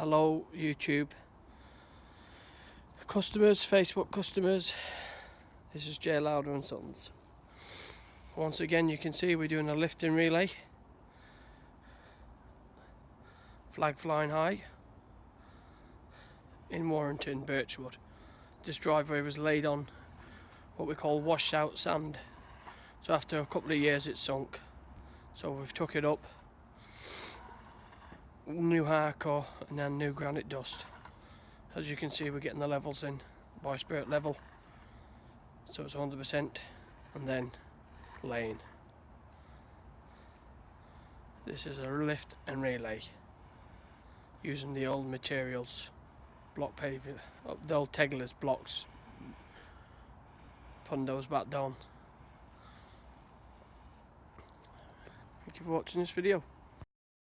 Hello YouTube customers, Facebook customers, this is J Lauder and Sons. Once again you can see we're doing a lifting relay, flag flying high in Warrington, Birchwood. This driveway was laid on what we call washed out sand, so after a couple of years it sunk, so we've took it up, new hardcore and then new granite dust. As you can see we're getting the levels in by spirit level, so it's 100%, and then laying. This is a lift and relay using the old materials, block paving, the old Tegler's blocks, putting those back down. Thank you for watching this video.